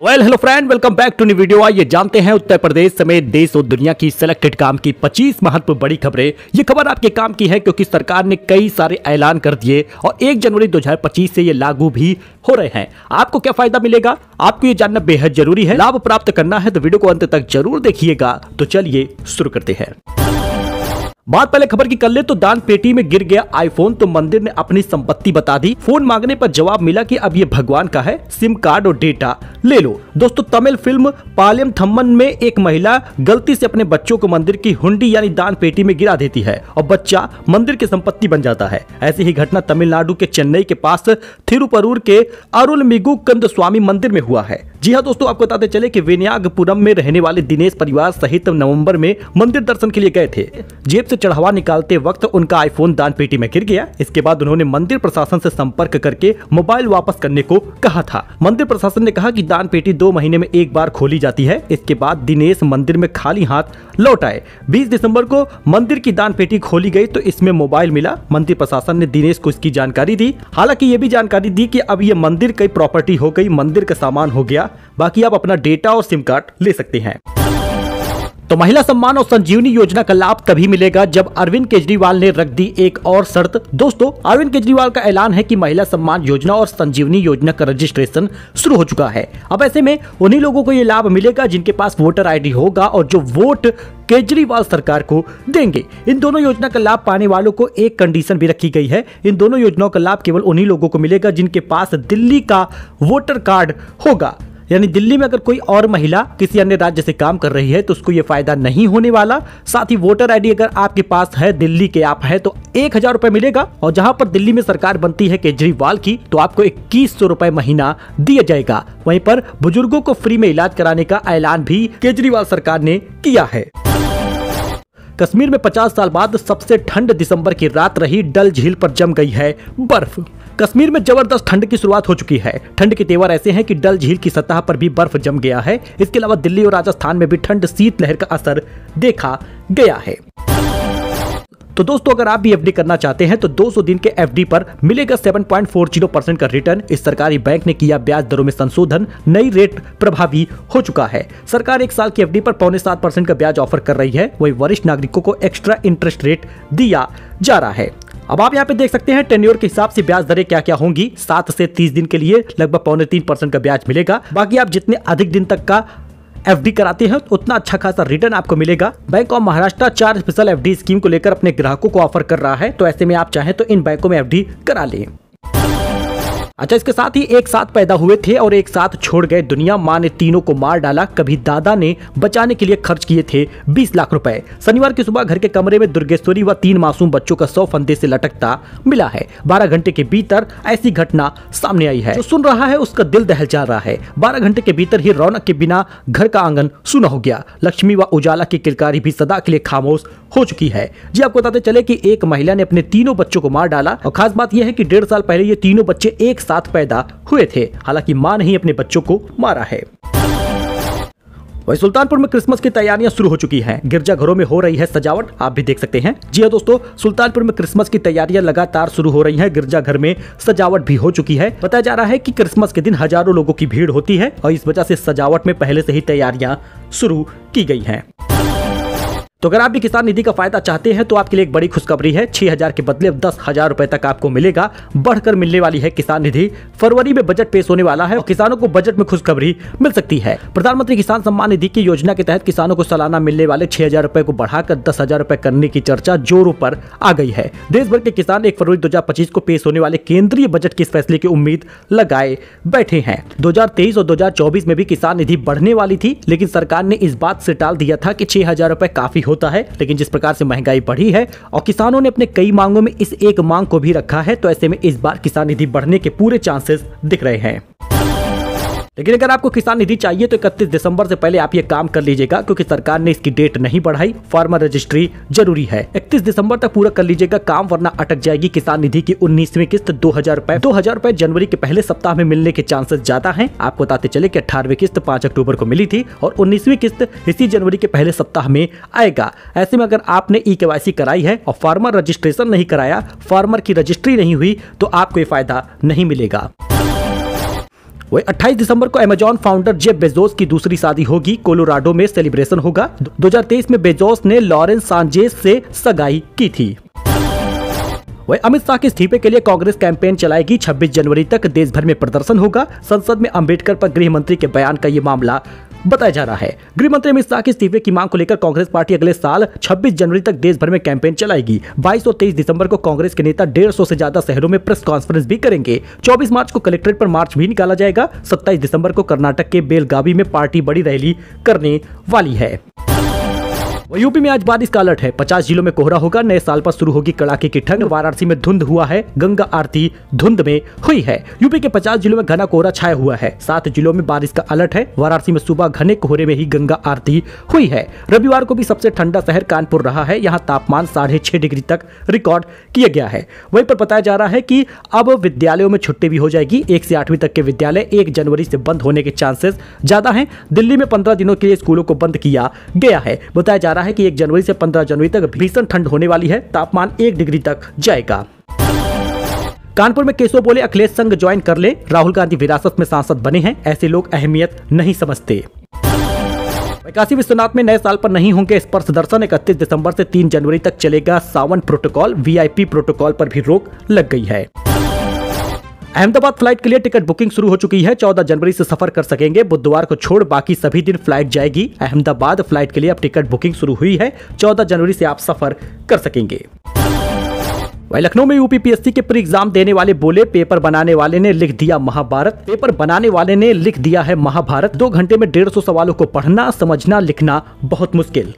Hello friend, welcome back to new video. आइए जानते हैं उत्तर प्रदेश समेत देश और दुनिया की सिलेक्टेड काम की 25 महत्वपूर्ण बड़ी खबरें। ये खबर आपके काम की है क्योंकि सरकार ने कई सारे ऐलान कर दिए और 1 जनवरी 2025 से ये लागू भी हो रहे हैं। आपको क्या फायदा मिलेगा, आपको ये जानना बेहद जरूरी है। लाभ प्राप्त करना है तो वीडियो को अंत तक जरूर देखिएगा। तो चलिए शुरू करते हैं। बात पहले खबर की कर ले तो दान पेटी में गिर गया आईफोन तो मंदिर ने अपनी संपत्ति बता दी। फोन मांगने पर जवाब मिला कि अब ये भगवान का है, सिम कार्ड और डेटा ले लो। दोस्तों, तमिल फिल्म पालयम थम्मन में एक महिला गलती से अपने बच्चों को मंदिर की हुंडी यानी दान पेटी में गिरा देती है और बच्चा मंदिर की संपत्ति बन जाता है। ऐसी ही घटना तमिलनाडु के चेन्नई के पास थिरुपरूर के अरुलमिगु कंदस्वामी मंदिर में हुआ है। जी हाँ दोस्तों, आपको बताते चले कि विनायकपुरम में रहने वाले दिनेश परिवार सहित नवंबर में मंदिर दर्शन के लिए गए थे। जेब से चढ़ावा निकालते वक्त उनका आईफोन दान पेटी में गिर गया। इसके बाद उन्होंने मंदिर प्रशासन से संपर्क करके मोबाइल वापस करने को कहा था। मंदिर प्रशासन ने कहा कि दान पेटी 2 महीने में एक बार खोली जाती है। इसके बाद दिनेश मंदिर में खाली हाथ लौट आए। 20 दिसंबर को मंदिर की दान पेटी खोली गई तो इसमें मोबाइल मिला। मंदिर प्रशासन ने दिनेश को इसकी जानकारी दी। हालांकि ये भी जानकारी दी कि अब ये मंदिर की प्रॉपर्टी हो गई, मंदिर का सामान हो गया, बाकी आप अपना डेटा और सिम कार्ड ले सकते हैं। तो महिला सम्मान और संजीवनी योजना का लाभ तभी मिलेगा जब अरविंद केजरीवाल ने रख दी एक और शर्त। दोस्तों, अरविंद केजरीवाल का ऐलान है कि महिला सम्मान योजना और संजीवनी योजना का रजिस्ट्रेशन शुरू हो चुका है। अब ऐसे में उन्हीं लोगों को ये लाभ मिलेगा जिनके पास वोटर आईडी होगा और जो वोट केजरीवाल सरकार को देंगे। इन दोनों योजना का लाभ पाने वालों को एक कंडीशन भी रखी गई है। इन दोनों योजनाओं का लाभ केवल उन्हीं लोगों को मिलेगा जिनके पास दिल्ली का वोटर कार्ड होगा। यानी दिल्ली में अगर कोई और महिला किसी अन्य राज्य से काम कर रही है तो उसको ये फायदा नहीं होने वाला। साथ ही वोटर आईडी अगर आपके पास है, दिल्ली के आप है, तो 1000 रुपए मिलेगा। और जहां पर दिल्ली में सरकार बनती है केजरीवाल की तो आपको 2100 रुपए महीना दिया जाएगा। वहीं पर बुजुर्गों को फ्री में इलाज कराने का ऐलान भी केजरीवाल सरकार ने किया है। कश्मीर में 50 साल बाद सबसे ठंड दिसंबर की रात रही। डल झील पर जम गई है बर्फ। कश्मीर में जबरदस्त ठंड की शुरुआत हो चुकी है। ठंड के तेवर ऐसे हैं कि डल झील की सतह पर भी बर्फ जम गया है। इसके अलावा दिल्ली और राजस्थान में भी ठंड शीतलहर का असर देखा गया है। तो दोस्तों, अगर आप भी एफडी करना चाहते हैं तो 200 दिन के एफडी पर मिलेगा 7.40% का रिटर्न। इस सरकारी बैंक ने किया ब्याज दरों में संशोधन, नई रेट प्रभावी हो चुका है। सरकार 1 साल की एफडी पर 7.25% का ब्याज ऑफर कर रही है। वही वरिष्ठ नागरिकों को एक्स्ट्रा इंटरेस्ट रेट दिया जा रहा है। अब आप यहाँ पे देख सकते हैं टेन्योर के हिसाब से ब्याज दरें क्या क्या होंगी। 7 से 30 दिन के लिए लगभग 2.25% का ब्याज मिलेगा। बाकी आप जितने अधिक दिन तक का एफडी कराते हैं उतना अच्छा खासा रिटर्न आपको मिलेगा। Bank of Maharashtra 4 special FD scheme को लेकर अपने ग्राहकों को ऑफर कर रहा है। तो ऐसे में आप चाहें तो इन बैंकों में एफडी करा लें। अच्छा, इसके साथ ही एक साथ पैदा हुए थे और एक साथ छोड़ गए दुनिया। मां ने तीनों को मार डाला। कभी दादा ने बचाने के लिए खर्च किए थे 20 लाख रुपए। शनिवार की सुबह घर के कमरे में दुर्गेश्वरी व 3 मासूम बच्चों का 100 फंदे से लटकता मिला है। 12 घंटे के भीतर ऐसी घटना सामने आई है। जो सुन रहा है उसका दिल दहल रहा है। 12 घंटे के भीतर ही रौनक के बिना घर का आंगन सूना हो गया। लक्ष्मी व उजाला की किलकारी भी सदा के लिए खामोश हो चुकी है। जी, आपको बताते चले कि एक महिला ने अपने तीनों बच्चों को मार डाला और खास बात यह है कि 1.5 साल पहले ये तीनों बच्चे एक साथ पैदा हुए थे। हालांकि मां ने ही अपने बच्चों को मारा है। वही सुल्तानपुर में क्रिसमस की तैयारियां शुरू हो चुकी हैं। गिरजाघरों में हो रही है सजावट, आप भी देख सकते हैं। जी हां दोस्तों, सुल्तानपुर में क्रिसमस की तैयारियां लगातार शुरू हो रही हैं। गिरजाघर में सजावट भी हो चुकी है। बताया जा रहा है कि क्रिसमस के दिन हजारों लोगों की भीड़ होती है और इस वजह से सजावट में पहले से ही तैयारियां शुरू की गई हैं। तो अगर आप भी किसान निधि का फायदा चाहते हैं तो आपके लिए एक बड़ी खुशखबरी है। 6000 के बदले अब 10,000 रुपए तक आपको मिलेगा। बढ़कर मिलने वाली है किसान निधि। फरवरी में बजट पेश होने वाला है और किसानों को बजट में खुशखबरी मिल सकती है। प्रधानमंत्री किसान सम्मान निधि की योजना के तहत किसानों को सालाना मिलने वाले 6000 रुपए को बढ़ाकर 10,000 रुपए करने की चर्चा जोरों पर आ गई है। देश भर के किसान 1 फरवरी 2025 को पेश होने वाले केंद्रीय बजट के इस फैसले की उम्मीद लगाए बैठे हैं। 2023 और 2024 में भी किसान निधि बढ़ने वाली थी, लेकिन सरकार ने इस बात से टाल दिया था कि 6000 रुपए काफी होता है। लेकिन जिस प्रकार से महंगाई बढ़ी है और किसानों ने अपने कई मांगों में इस एक मांग को भी रखा है, तो ऐसे में इस बार किसान निधि बढ़ने के पूरे चांसेस दिख रहे हैं। लेकिन अगर आपको किसान निधि चाहिए तो 31 दिसंबर से पहले आप ये काम कर लीजिएगा, क्योंकि सरकार ने इसकी डेट नहीं बढ़ाई। फार्मर रजिस्ट्री जरूरी है। 31 दिसंबर तक पूरा कर लीजिएगा काम, वरना अटक जाएगी। किसान निधि की 19वीं किस्त 2000 रुपए जनवरी के पहले सप्ताह में मिलने के चांसेस ज्यादा हैं। आपको बताते चले कि 18वीं किस्त 5 अक्टूबर को मिली थी और 19वीं किस्त इसी जनवरी के पहले सप्ताह में आएगा। ऐसे में अगर आपने ई-केवाईसी कराई है और फार्मर रजिस्ट्रेशन नहीं कराया, फार्मर की रजिस्ट्री नहीं हुई, तो आपको ये फायदा नहीं मिलेगा। वही 28 दिसंबर को अमेजॉन फाउंडर जेफ बेजोस की दूसरी शादी होगी, कोलोराडो में सेलिब्रेशन होगा। 2023 में बेजोस ने लॉरेन सांचेज से सगाई की थी। वही अमित शाह के इस्तीफे के लिए कांग्रेस कैंपेन चलाएगी। 26 जनवरी तक देश भर में प्रदर्शन होगा। संसद में अंबेडकर पर गृह मंत्री के बयान का ये मामला बताया जा रहा है। गृह मंत्री अमित शाह के इस्तीफे की मांग को लेकर कांग्रेस पार्टी अगले साल 26 जनवरी तक देश भर में कैंपेन चलाएगी। 22 और 23 दिसंबर को कांग्रेस के नेता 150 से ज्यादा शहरों में प्रेस कॉन्फ्रेंस भी करेंगे। 24 मार्च को कलेक्ट्रेट पर मार्च भी निकाला जाएगा। 27 दिसंबर को कर्नाटक के बेलगावी में पार्टी बड़ी रैली करने वाली है। यूपी में आज बारिश का अलर्ट है। 50 जिलों में कोहरा होगा। नए साल पर शुरू होगी कड़ाके की ठंड। वाराणसी में धुंध हुआ है। गंगा आरती धुंध में हुई है। यूपी के 50 जिलों में घना कोहरा छाया हुआ है। 7 जिलों में बारिश का अलर्ट है। वाराणसी में सुबह घने कोहरे में ही गंगा आरती हुई है। रविवार को भी सबसे ठंडा शहर कानपुर रहा है। यहाँ तापमान 6.5 डिग्री तक रिकॉर्ड किया गया है। वहीं पर बताया जा रहा है कि अब विद्यालयों में छुट्टी भी हो जाएगी। 1 से 8वीं तक के विद्यालय 1 जनवरी से बंद होने के चांसेस ज्यादा हैं। दिल्ली में 15 दिनों के लिए स्कूलों को बंद किया गया है। बताया जा रहा है कि 1 जनवरी से 15 जनवरी तक भीषण ठंड होने वाली है। तापमान 1 डिग्री तक जाएगा। कानपुर में केशव बोले अखिलेश संग ज्वाइन कर ले। राहुल गांधी विरासत में सांसद बने हैं, ऐसे लोग अहमियत नहीं समझते। काशी विश्वनाथ में नए साल पर नहीं होंगे स्पर्श दर्शन। 31 दिसंबर से 3 जनवरी तक चलेगा सावन प्रोटोकॉल। वीआईपी प्रोटोकॉल पर भी रोक लग गई है। अहमदाबाद फ्लाइट के लिए टिकट बुकिंग शुरू हो चुकी है। 14 जनवरी से सफर कर सकेंगे। बुधवार को छोड़ बाकी सभी दिन फ्लाइट जाएगी। अहमदाबाद फ्लाइट के लिए अब टिकट बुकिंग शुरू हुई है। 14 जनवरी से आप सफर कर सकेंगे। वहीं लखनऊ में यूपीपीएससी के प्री एग्जाम देने वाले बोले पेपर बनाने वाले ने लिख दिया महाभारत। पेपर बनाने वाले ने लिख दिया है महाभारत। 2 घंटे में 150 सवालों को पढ़ना, समझना, लिखना बहुत मुश्किल।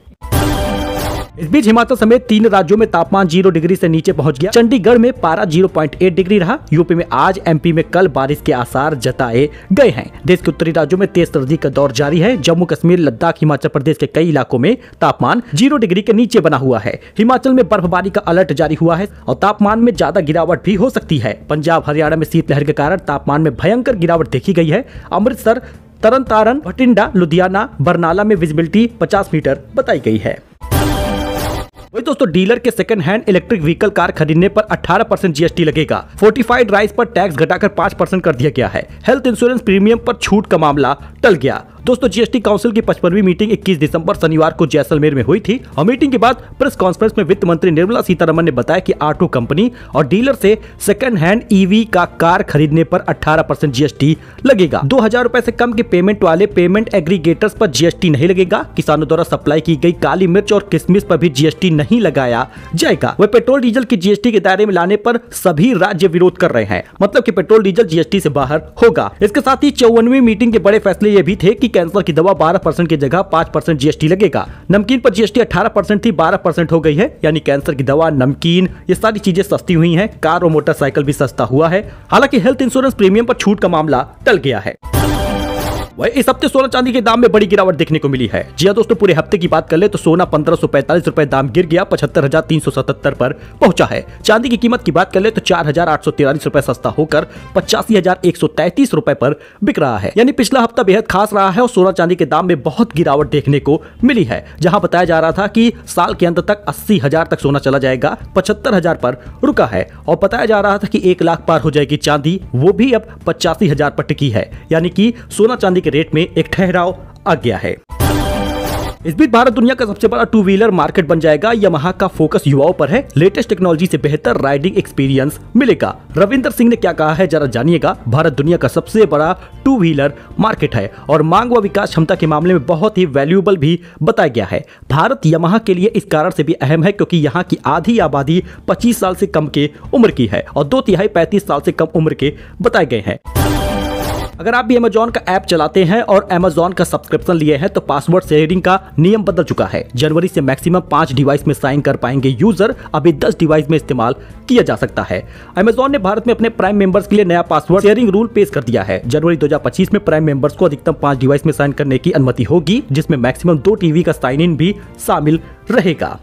इस बीच हिमाचल समेत 3 राज्यों में तापमान 0 डिग्री से नीचे पहुंच गया। चंडीगढ़ में पारा 0.8 डिग्री रहा। यूपी में आज, एमपी में कल बारिश के आसार जताए गए हैं। देश के उत्तरी राज्यों में तेज सर्दी का दौर जारी है। जम्मू कश्मीर, लद्दाख, हिमाचल प्रदेश के कई इलाकों में तापमान 0 डिग्री के नीचे बना हुआ है। हिमाचल में बर्फबारी का अलर्ट जारी हुआ है और तापमान में ज्यादा गिरावट भी हो सकती है। पंजाब, हरियाणा में शीतलहर के कारण तापमान में भयंकर गिरावट देखी गई है। अमृतसर, तरन तारन, भटिंडा, लुधियाना, बरनाला में विजिबिलिटी 50 मीटर बताई गई है। वही दोस्तों, डीलर के second hand electric vehicle car खरीदने पर 18% जीएसटी लगेगा। फोर्टिफाइड राइस पर टैक्स घटाकर 5% कर दिया गया है। हेल्थ इंश्योरेंस प्रीमियम पर छूट का मामला टल गया। दोस्तों, जीएसटी काउंसिल की 55वीं मीटिंग 21 दिसंबर शनिवार को जैसलमेर में हुई थी और मीटिंग के बाद प्रेस कॉन्फ्रेंस में वित्त मंत्री निर्मला सीतारमण ने बताया कि ऑटो कंपनी और डीलर से सेकंड हैंड ईवी का कार खरीदने पर 18% जीएसटी लगेगा। 2000 रुपए से कम के पेमेंट वाले पेमेंट एग्रीगेटर्स पर जीएसटी नहीं लगेगा। किसानों द्वारा सप्लाई की गई काली मिर्च और किशमिश पर भी जीएसटी नहीं लगाया जाएगा। वह पेट्रोल डीजल की जीएसटी के दायरे में लाने पर सभी राज्य विरोध कर रहे हैं। मतलब कि पेट्रोल डीजल जीएसटी से बाहर होगा। इसके साथ ही 54वीं मीटिंग के बड़े फैसले ये भी थे कि कैंसर की दवा 12% की जगह 5% जीएसटी लगेगा। नमकीन पर जीएसटी 18% थी, 12% हो गई है। यानी कैंसर की दवा, नमकीन, ये सारी चीजें सस्ती हुई हैं। कार और मोटरसाइकिल भी सस्ता हुआ है। हालांकि हेल्थ इंश्योरेंस प्रीमियम पर छूट का मामला टल गया है। वही इस हफ्ते सोना चांदी के दाम में बड़ी गिरावट देखने को मिली है। जी हां दोस्तों, पूरे हफ्ते की बात कर ले तो सोना 1545 रुपए दाम गिर गया, 75,377 पर पहुंचा है। चांदी की कीमत की बात कर ले तो 4,843 रुपए सस्ता होकर 85,133 रुपए पर बिक रहा है। यानी पिछला हफ्ता बेहद खास रहा है और सोना चांदी के दाम में बहुत गिरावट देखने को मिली है। जहां बताया जा रहा था कि साल के अंत तक 80,000 तक सोना चला जाएगा, 75,000 पर रुका है। और बताया जा रहा था कि 1 लाख पार हो जाएगी चांदी, वो भी अब 85,000 पर टिकी है। यानी कि सोना चांदी के रेट में एक ठहराव आ गया है। इस बीच भारत दुनिया का सबसे बड़ा 2 व्हीलर मार्केट बन जाएगा। यामाहा का फोकस युवाओं पर है। लेटेस्ट टेक्नोलॉजी से बेहतर राइडिंग एक्सपीरियंस मिलेगा। रविंदर सिंह ने क्या कहा है जरा जानिएगा। भारत दुनिया का सबसे बड़ा 2 व्हीलर मार्केट है और मांग व विकास क्षमता के मामले में बहुत ही वैल्यूएबल भी बताया गया है। भारत यामाहा के लिए इस कारण से भी अहम है क्योंकि यहाँ की आधी आबादी 25 साल से कम के उम्र की है और 2/3 35 साल से कम उम्र के बताए गए हैं। अगर आप भी अमेजॉन का ऐप चलाते हैं और अमेजॉन का सब्सक्रिप्शन लिए हैं तो पासवर्ड शेयरिंग का नियम बदल चुका है। जनवरी से मैक्सिमम 5 डिवाइस में साइन कर पाएंगे यूजर, अभी 10 डिवाइस में इस्तेमाल किया जा सकता है। अमेजॉन ने भारत में अपने प्राइम मेंबर्स के लिए नया पासवर्ड शेयरिंग रूल पेश कर दिया है। जनवरी 2025 में प्राइम मेंबर्स को अधिकतम 5 डिवाइस में साइन करने की अनुमति होगी, जिसमें मैक्सिमम 2 टीवी का साइन इन भी शामिल रहेगा।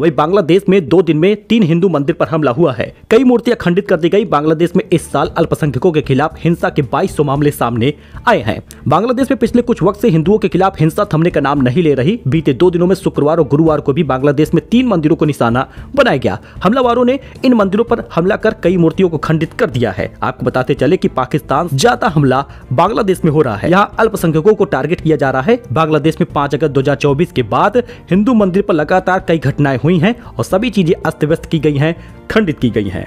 वही बांग्लादेश में 2 दिन में 3 हिंदू मंदिर पर हमला हुआ है। कई मूर्तियां खंडित कर दी गई। बांग्लादेश में इस साल अल्पसंख्यकों के खिलाफ हिंसा के 2200 मामले सामने आए हैं। बांग्लादेश में पिछले कुछ वक्त से हिंदुओं के खिलाफ हिंसा थमने का नाम नहीं ले रही। बीते 2 दिनों में शुक्रवार और गुरुवार को भी बांग्लादेश में 3 मंदिरों को निशाना बनाया गया। हमलावरों ने इन मंदिरों पर हमला कर कई मूर्तियों को खंडित कर दिया है। आपको बताते चले कि पाकिस्तान ज्यादा हमला बांग्लादेश में हो रहा है। यहाँ अल्पसंख्यकों को टारगेट किया जा रहा है। बांग्लादेश में 5 अगस्त 2024 के बाद हिंदू मंदिर पर लगातार कई घटनाएं हुई हैं और सभी चीजें अस्त व्यस्त की गई हैं, खंडित की गई हैं।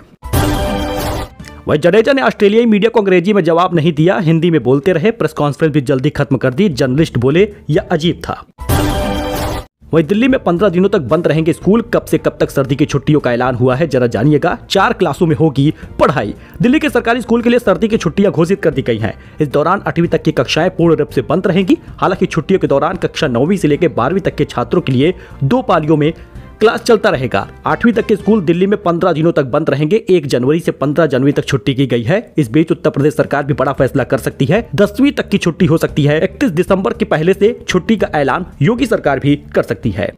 वही जडेजा ने ऑस्ट्रेलियाई मीडिया को अंग्रेजी में जवाब नहीं दिया, हिंदी में बोलते रहे। प्रेस कॉन्फ्रेंस भी जल्दी खत्म कर दी। जर्नलिस्ट बोले यह अजीब था। वही दिल्ली में 15 दिनों तक बंद रहेंगे स्कूल। कब से कब तक सर्दी की छुट्टियों का ऐलान हुआ है, जरा जानिएगा। 4 क्लासों में होगी पढ़ाई। दिल्ली के सरकारी स्कूल के लिए सर्दी की छुट्टियां घोषित कर दी गई हैं। इस दौरान 8वीं तक की कक्षाएं पूर्ण रूप से बंद रहेंगी। हालांकि छुट्टियों के दौरान कक्षा 9वीं से लेकर 12वीं तक के छात्रों के लिए 2 पालियों में क्लास चलता रहेगा। 8वीं तक के स्कूल दिल्ली में 15 दिनों तक बंद रहेंगे। 1 जनवरी से 15 जनवरी तक छुट्टी की गई है। इस बीच उत्तर प्रदेश सरकार भी बड़ा फैसला कर सकती है। 10वीं तक की छुट्टी हो सकती है। 31 दिसंबर के पहले से छुट्टी का ऐलान योगी सरकार भी कर सकती है।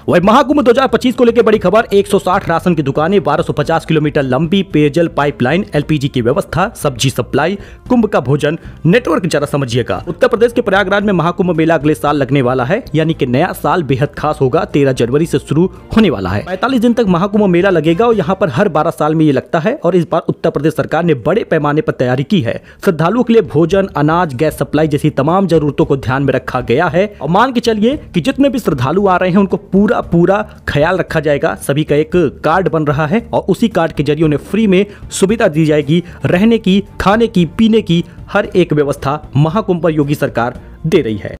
वही महाकुंभ 2025 को लेकर बड़ी खबर। 160 राशन की दुकानें, 1250 किलोमीटर लंबी पेयजल पाइपलाइन, एलपीजी की व्यवस्था, सब्जी सप्लाई, कुंभ का भोजन नेटवर्क, जरा समझिएगा। उत्तर प्रदेश के प्रयागराज में महाकुंभ मेला अगले साल लगने वाला है, यानी कि नया साल बेहद खास होगा। 13 जनवरी से शुरू होने वाला है। 45 दिन तक महाकुंभ मेला लगेगा और यहाँ पर हर 12 साल में ये लगता है। और इस बार उत्तर प्रदेश सरकार ने बड़े पैमाने पर तैयारी की है। श्रद्धालुओं के लिए भोजन, अनाज, गैस सप्लाई जैसी तमाम जरूरतों को ध्यान में रखा गया है। और मान के चलिए कि जितने भी श्रद्धालु आ रहे हैं उनको पूरा ख्याल रखा जाएगा। सभी का एक कार्ड बन रहा है और उसी कार्ड के जरिए उन्हें फ्री में सुविधा दी जाएगी। रहने की, खाने की, पीने की हर एक व्यवस्था महाकुंभ पर योगी सरकार दे रही है।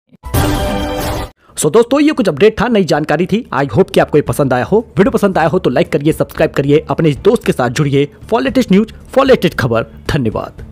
सो दोस्तों, ये कुछ अपडेट था, नई जानकारी थी। आई होप कि आपको ये पसंद आया हो। वीडियो पसंद आया हो तो लाइक करिए, सब्सक्राइब करिए, अपने इस दोस्त के साथ जुड़िए। For latest news, for latest खबर। धन्यवाद।